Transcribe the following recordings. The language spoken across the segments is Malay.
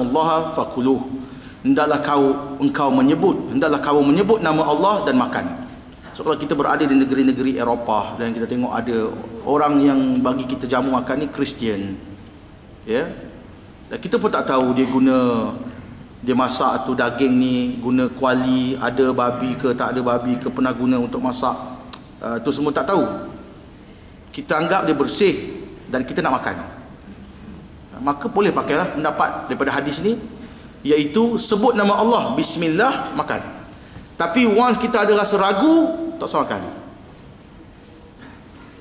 Allah fakuluh. Hendaklah kamu menyebut nama Allah dan makan. So kalau kita berada di negeri-negeri Eropah dan kita tengok ada orang yang bagi kita jamu makan ni Kristian, ya, dan kita pun tak tahu dia masak tu daging ni guna kuali, ada babi ke tak ada babi ke, pernah guna untuk masak, tu semua tak tahu. Kita anggap dia bersih dan kita nak makan, maka boleh pakailah pendapat daripada hadis ni, iaitu sebut nama Allah, bismillah, makan. Tapi once kita ada rasa ragu, tak usah makan.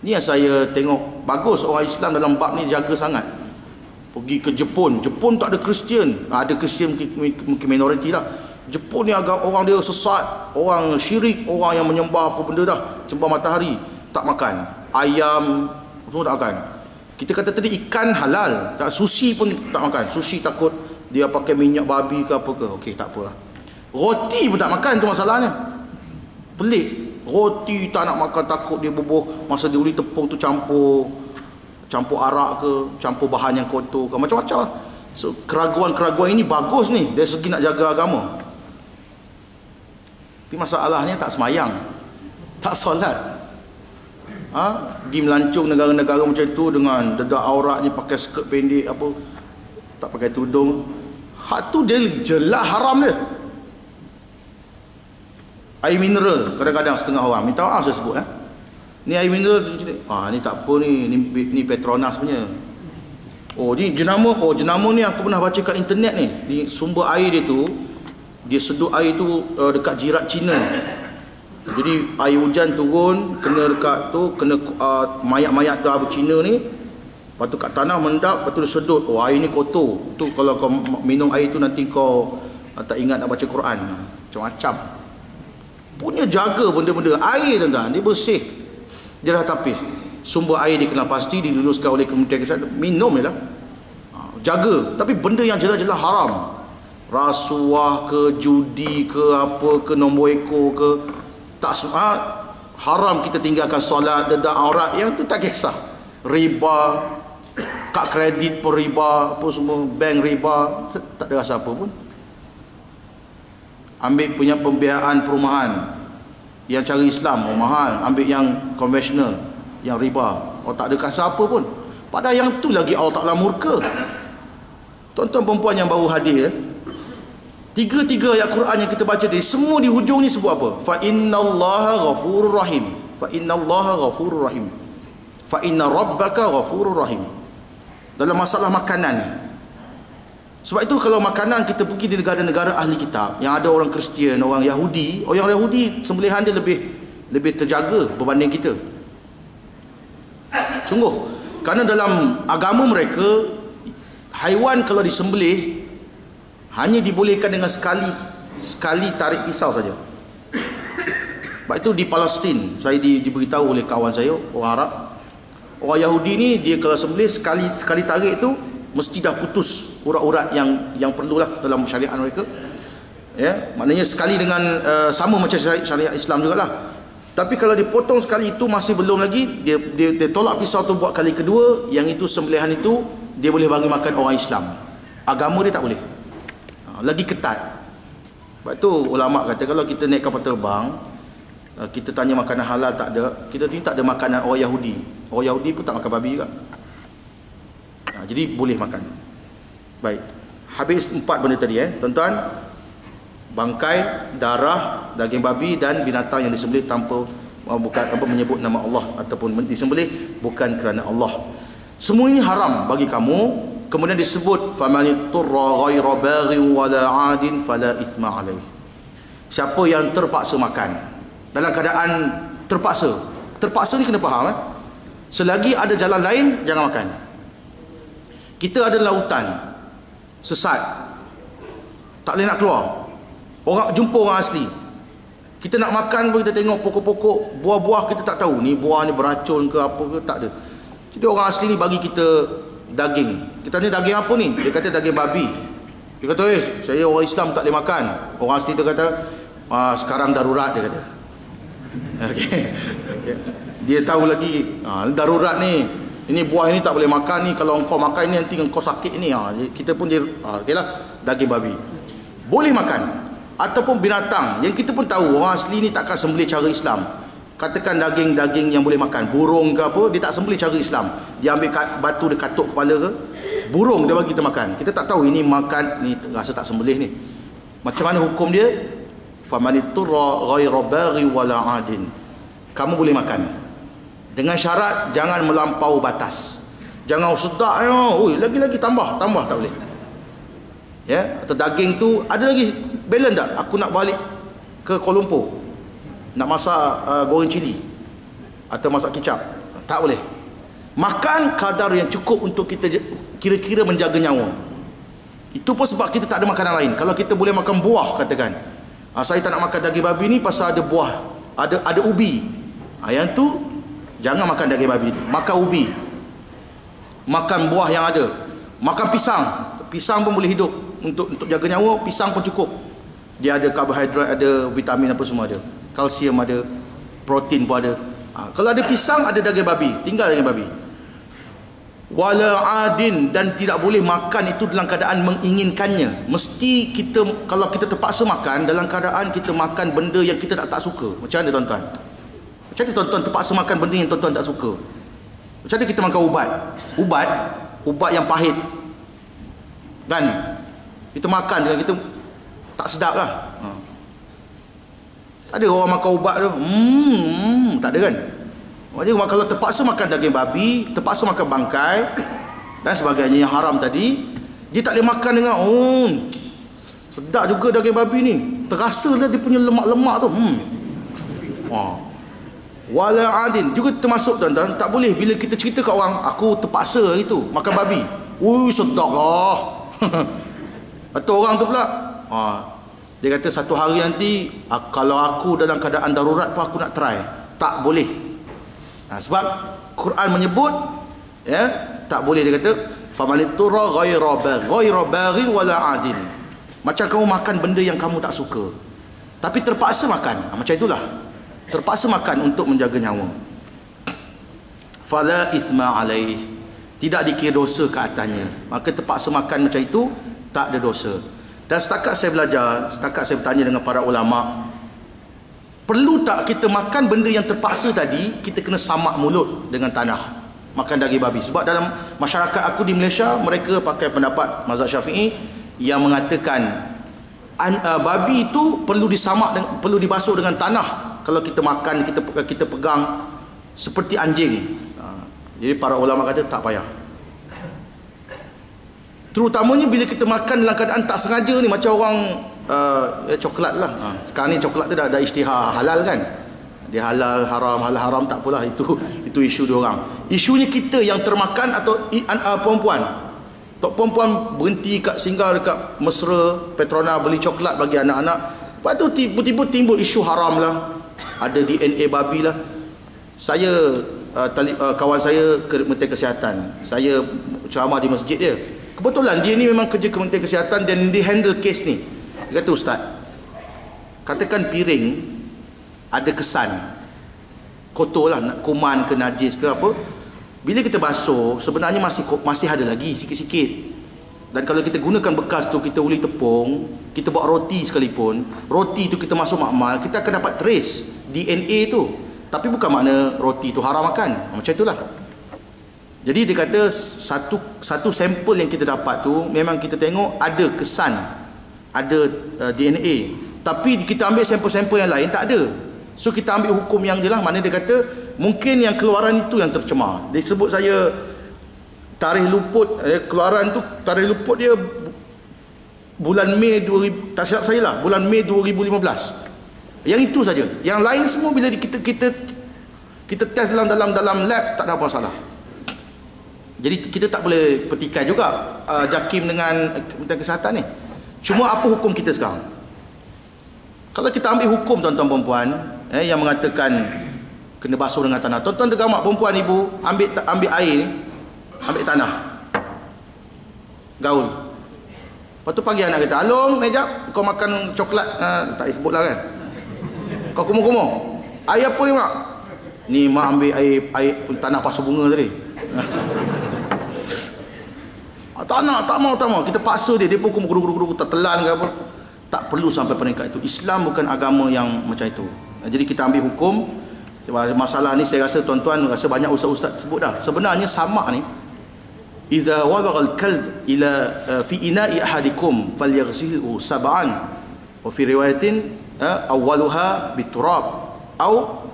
Ni yang saya tengok bagus orang Islam dalam bab ni jaga sangat. Pergi ke Jepun tak ada Kristian, ada Kristian mungkin minoriti lah. Jepun ni agak orang dia sesat, orang syirik, orang yang menyembah apa benda dah, sembah matahari, tak makan. Ayam semua tak makan. Kita kata tadi ikan halal, tak, sushi pun tak makan. Sushi takut dia pakai minyak babi ke apa ke. Okey, tak apalah. Roti pun tak makan, tu masalahnya. Pelik. Roti tak nak makan, takut dia bubuh masa dia uli tepung tu campur arak ke, campur bahan yang kotor ke, macam-macam lah. So keraguan-keraguan ini bagus ni dari segi nak jaga agama. Tapi masalahnya tak semayang, tak solat. Di melancong negara-negara macam tu dengan dedak auratnya, pakai skirt pendek apa, tak pakai tudung. Hak tu dia jelas haram dia. Air mineral kadang-kadang setengah orang minta maaf saya sebut, ni air mineral ni tak apa ni Petronas punya. Ni jenama ni aku pernah baca kat internet ni. Di sumber air dia tu, dia sedut air tu dekat jirat Cina. Jadi air hujan turun kena dekat tu, kena mayat-mayat tu abu Cina ni. Lepas tu kat tanah mendap, lepas tu dia sedut. Air ni kotor. Tu kalau kau minum air tu nanti kau tak ingat nak baca Quran. Macam-macam. Punya jaga benda-benda air, tuan-tuan, dia bersih, dia dah tapis. Sumber air dikenal pasti, diluluskan oleh Kementerian Kesihatan, minum je lah. Jaga. Tapi benda yang jelas-jelas haram, rasuah ke, judi ke, apa ke, nombor ekor ke, tak semua haram. Kita tinggalkan solat, dedak aurat, yang tu tak kisah. Riba, kad kredit pun riba, apa semua, bank riba, tak ada rasa apa pun. Ambil punya pembiayaan perumahan yang cara Islam, mahal. Ambil yang konvensional, yang riba, tak ada rasa apa pun. Padahal yang tu lagi Allah Ta'ala murka. Tuan-tuan perempuan yang baru hadir, tiga ayat Quran yang kita baca tadi, semua di hujung ni sebut apa? Fa innallaha ghafurur rahim. Fa innallaha ghafurur rahim. Fa inna rabbaka ghafurur rahim. Dalam masalah makanan ni. Sebab itu kalau makanan kita pergi di negara-negara ahli kitab yang ada orang Kristian, orang Yahudi sembelihan dia lebih terjaga berbanding kita. Sungguh. Kerana dalam agama mereka, haiwan kalau disembelih hanya dibolehkan dengan sekali tarik pisau saja. Sebab itu di Palestin, saya diberitahu oleh kawan saya orang Arab, orang Yahudi ni dia kalau sembelih sekali tarik tu mesti dah putus urat-urat yang perlulah dalam syariat mereka. Ya, maknanya sekali dengan sama macam syariat Islam jugalah. Tapi kalau dipotong sekali itu masih belum lagi, dia tolak pisau tu buat kali kedua, yang itu sembelihan itu dia boleh bagi makan orang Islam. Agama dia tak boleh. Lagi ketat. Sebab tu ulama kata kalau kita naik kapal terbang, kita tanya makanan halal tak ada, kita tak ada makanan orang Yahudi. Orang Yahudi pun tak makan babi juga. Jadi boleh makan. Baik. Habis 4 benda tadi tuan-tuan. Bangkai, darah, daging babi dan binatang yang disembelih tanpa bukan menyebut nama Allah ataupun disembelih bukan kerana Allah. Semua ini haram bagi kamu. Kemudian disebut famanitturra ghaira baghin wala 'adin fala ithma 'alaih. Siapa yang terpaksa makan dalam keadaan terpaksa. Terpaksa ni kena faham Selagi ada jalan lain jangan makan. Kita ada lautan sesat, tak boleh nak keluar, jumpa orang asli, kita nak makan pun kita tengok pokok-pokok, buah-buah kita tak tahu ni buah ni beracun ke apa ke, tak ada. Jadi orang asli ni bagi kita daging. Kita tanya daging apa ni? Dia kata daging babi. Dia kata saya orang Islam tak boleh makan. Orang asli tu kata sekarang darurat, dia kata. Okay. Dia tahu lagi darurat ni. Ini buah ini tak boleh makan ni, kalau engkau makan ni nanti engkau sakit ni. Kita pun dia okeylah. daging babi. Boleh makan. Ataupun binatang yang kita pun tahu orang asli ni takkan sembelih cara Islam. Katakan daging-daging yang boleh makan, burung ke apa, dia tak sembelih cara Islam. Dia ambil batu, dia katuk kepala ke, burung dia bagi kita makan. Kita tak tahu ini makan, ni rasa tak sembelih ni. Macam mana hukum dia? Famaniturra ghayra baghi wala adin. Kamu boleh makan. Dengan syarat jangan melampau batas. Jangan sedap ya, oi lagi-lagi tambah tak boleh. Ya, atau daging tu ada lagi balance tak? Aku nak balik ke Kuala Lumpur, nak masak goreng cili atau masak kicap, tak boleh. Makan kadar yang cukup untuk kita kira-kira menjaga nyawa. Itu pun sebab kita tak ada makanan lain. Kalau kita boleh makan buah, katakan saya tak nak makan daging babi ni pasal ada buah, ada ubi, yang tu jangan makan daging babi, makan ubi, makan buah yang ada, makan pisang pun boleh hidup. Untuk jaga nyawa, pisang pun cukup. Dia ada karbohidrat, ada vitamin apa semua ada. Kalsium ada, protein pun ada. Kalau ada pisang, ada daging babi, tinggal daging babi. Wala adin, dan tidak boleh makan itu dalam keadaan menginginkannya. Mesti kita, kalau kita terpaksa makan, dalam keadaan kita makan benda yang kita tak suka. Macam mana tuan-tuan? Macam mana tuan-tuan terpaksa makan benda yang tuan-tuan tak suka? Macam mana kita makan ubat yang pahit, kan? Kita makan dengan kita tak sedap lah. Tak ada orang makan ubat tu tak ada kan. Maksudnya kalau terpaksa makan daging babi, terpaksa makan bangkai dan sebagainya yang haram tadi, dia tak boleh makan dengan sedap juga daging babi ni, terasa lah dia punya lemak-lemak tu. Wala adin juga termasuk tuan-tuan, tak boleh bila kita cerita kat orang aku terpaksa itu makan babi. Sedap lah. Atau orang tu pula dia kata satu hari nanti kalau aku dalam keadaan darurat pun aku nak try. Tak boleh. Sebab Quran menyebut tak boleh. Dia kata famaniturra ghayra baghi wala adin. Macam kamu makan benda yang kamu tak suka tapi terpaksa makan, macam itulah. Terpaksa makan untuk menjaga nyawa. Fala ithma alaih, tidak dikira dosa ke atasnya. Maka terpaksa makan macam itu tak ada dosa. Dan setakat saya belajar, setakat saya bertanya dengan para ulama, perlu tak kita makan benda yang terpaksa tadi, kita kena samak mulut dengan tanah, makan daging babi? Sebab dalam masyarakat aku di Malaysia, mereka pakai pendapat mazhab Syafi'i yang mengatakan babi itu perlu disamak, perlu dibasuh dengan tanah. Kalau kita makan, kita pegang seperti anjing. Jadi para ulama kata tak payah. Terutamanya bila kita makan dalam keadaan tak sengaja ni, macam orang coklat lah. Sekarang ni coklat tu dah isytihar halal kan. Dia halal haram tak apalah, itu isu dia orang. Isunya kita yang termakan atau perempuan. Tok perempuan berhenti singgah dekat Mesra, Petronas beli coklat bagi anak-anak. Lepas tu tiba-tiba timbul isu haram lah. Ada DNA babi lah. Saya kawan saya Kementerian Kesihatan. Saya ceramah di masjid dia. Kebetulan dia ni memang kerja Kementerian Kesihatan dan dia handle kes ni. Dia kata, Ustaz, katakan piring ada kesan kotor lah, kuman ke najis ke apa, bila kita basuh sebenarnya masih ada lagi sikit-sikit. Dan kalau kita gunakan bekas tu, kita uli tepung, kita buat roti sekalipun, roti tu kita masuk makmal, kita akan dapat trace DNA tu. Tapi bukan makna roti tu haram makan. Macam itulah. Jadi dia kata satu sampel yang kita dapat tu memang kita tengok ada kesan, ada DNA. Tapi kita ambil sampel-sampel yang lain tak ada. So kita ambil hukum yang jelas. Mana dia kata mungkin yang keluaran itu yang tercemar. Dia sebut saya tarikh luput, keluaran tu tarikh luput dia bulan Mei 2000, tak silap saya lah, bulan Mei 2015. Yang itu saja. Yang lain semua bila kita test dalam lab tak ada apa salah. Jadi kita tak boleh petikai juga JAKIM dengan Kementerian Kesihatan ni. Cuma apa hukum kita sekarang? Kalau kita ambil hukum tuan-tuan perempuan yang mengatakan kena basuh dengan tanah. Tuan-tuan dengar mak perempuan ibu ambil air ni, ambil tanah, gaul. Lepas tu pagi anak kata, "Along, mejap, kau makan coklat." Tak sebut lah kan. Kau kumur-kumur. Air apa ni mak? Ni mak ambil air tanah pasu bunga tadi. tak nak, tak mau, kita paksa dia pun guru tertelan ke apa. Tak perlu sampai peringkat itu. Islam bukan agama yang macam itu. Jadi kita ambil hukum. Masalah ni saya rasa tuan-tuan rasa banyak ustaz-ustaz sebut dah. Sebenarnya samak ni, idza wadagha al-kalb ila fi ina'i ahadikum falyaghsilhu sab'an, wa fi riwayatin awwaluha biturab atau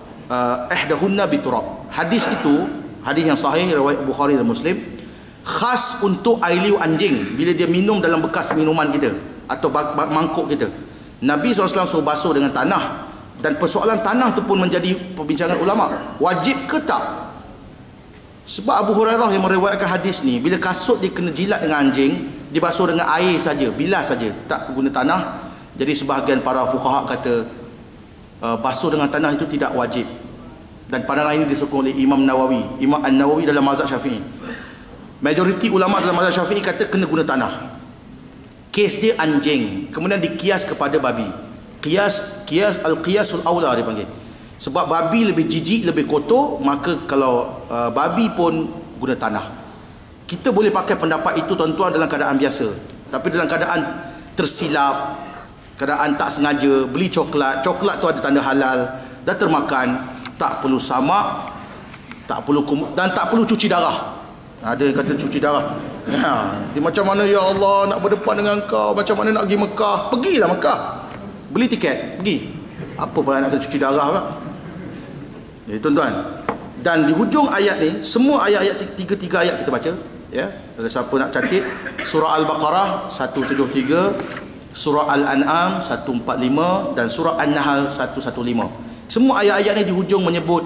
ihdahunna biturab. Hadis itu hadis yang sahih riwayat Bukhari dan Muslim, khas untuk air liu anjing bila dia minum dalam bekas minuman kita atau mangkuk kita. Nabi SAW suruh basuh dengan tanah, dan persoalan tanah tu pun menjadi perbincangan ulama, wajib ke tak? Sebab Abu Hurairah yang meriwayatkan hadis ni, bila kasut dia kena jilat dengan anjing, dibasuh dengan air saja, bilas saja, tak guna tanah. Jadi sebahagian para fuqaha kata basuh dengan tanah itu tidak wajib, dan pandangan ini disokong oleh Imam Nawawi, Imam An-Nawawi dalam mazhab Syafi'i. Majoriti ulama dalam mazhab Syafi'i kata kena guna tanah. Kes dia anjing, kemudian dikias kepada babi. Al-qiyasul aula dia panggil. Sebab babi lebih jijik, lebih kotor, maka kalau babi pun guna tanah. Kita boleh pakai pendapat itu tuan-tuan dalam keadaan biasa. Tapi dalam keadaan tersilap, keadaan tak sengaja beli coklat tu ada tanda halal, dah termakan, tak perlu samak, tak perlu dan tak perlu cuci darah. Ada yang kata cuci darah. Dia macam mana ya Allah nak berdepan dengan kau, macam mana nak pergi Mekah? Pergilah Mekah. Beli tiket, pergi. Apa pula nak kena cuci darah pula? Jadi tuan-tuan, dan di hujung ayat ni, semua ayat-ayat tiga ayat kita baca, ya. Kalau siapa nak catat, surah Al-Baqarah 173, surah Al-An'am 145 dan surah An-Nahl 115. Semua ayat-ayat ni di hujung menyebut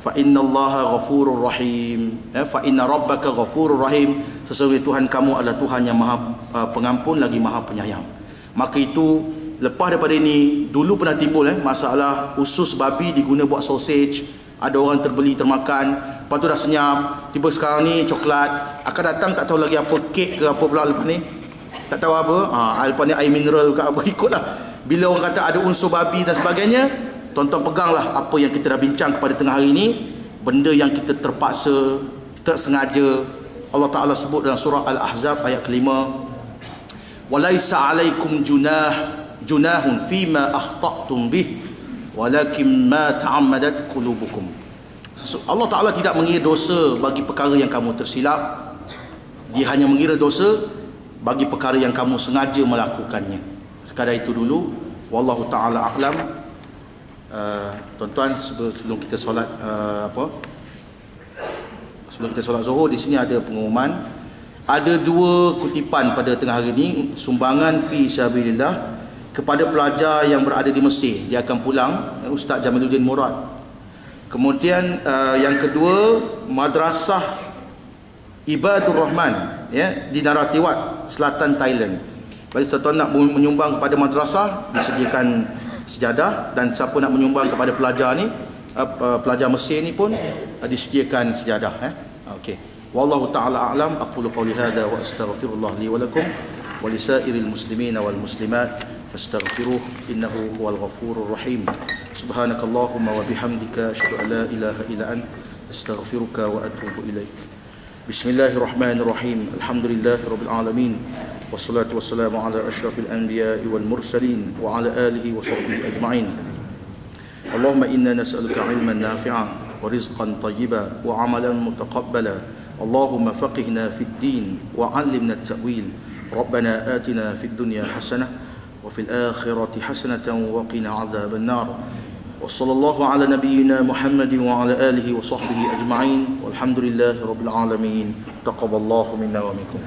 fa innallaha ghafurur rahim, fa inna rabbaka ghafurur rahim, sesungguhnya Tuhan kamu adalah Tuhan yang Maha Pengampun lagi Maha Penyayang. Maka itu, lepas daripada ini, dulu pernah timbul masalah usus babi diguna buat sausage, ada orang terbeli termakan, lepas tu dah senyap, tiba sekarang ni coklat, akan datang tak tahu lagi apa, kek ke apa pula lepas ni, tak tahu apa, lepas ni air mineral ke apa, ikutlah. Bila orang kata ada unsur babi dan sebagainya, tuan-tuan peganglah apa yang kita dah bincang pada tengah hari ini, benda yang kita terpaksa, tak sengaja. Allah Ta'ala sebut dalam surah Al-Ahzab ayat kelima, walaisa alaikum junahun fima akhta'tum bih walakin ma ta'ammadat qulubukum. Allah Ta'ala tidak mengira dosa bagi perkara yang kamu tersilap, dia hanya mengira dosa bagi perkara yang kamu sengaja melakukannya. Sekadar itu dulu, wallahu ta'ala a'lam. Tuan-tuan, sebelum kita solat sebelum kita solat Zuhur, di sini ada pengumuman. Ada dua kutipan pada tengah hari ini, sumbangan fi sabilillah kepada pelajar yang berada di Mesir. Dia akan pulang, Ustaz Jamaluddin Murad. Kemudian yang kedua, Madrasah Ibadur Rahman, ya, di Narathiwat, selatan Thailand. Bagi tuan-tuan nak menyumbang kepada madrasah, disediakan sejadah, dan siapa nak menyumbang kepada pelajar ni, pelajar Mesir ni pun disediakan sejadah. Okey. Wallahu ta'ala a'lam. Aqulu qawli hadha wa astaghfirullah li wa lakum wa lisairil muslimin wal muslimat fastaghfiruh innahu huwal ghafurur rahim. Subhanakallahumma wa bihamdika asyhadu an la ilaha illa ant astaghfiruka wa atubu ilaik. Bismillahirrahmanirrahim. Alhamdulillahirabbil alamin. Wassalatu wassalamu ala asyrafil anbiya'i wal mursalin wa ala alihi wa sahbihi ajma'in. Allahumma inna nas'aluka 'ilman nafi'an wa rizqan tayyiban wa 'amalan mutaqabbala. Allahumma faqihna fid din wa 'allimna at-ta'wil. Rabbana atina fid dunya hasanah wa fil akhirati hasanatan wa qina 'adzaban nar. Wa sallallahu ala nabiyyina Muhammadin wa ala alihi wa sahbihi ajma'in. Walhamdulillahi rabbil alamin. Taqabbalallahu minna wa minkum.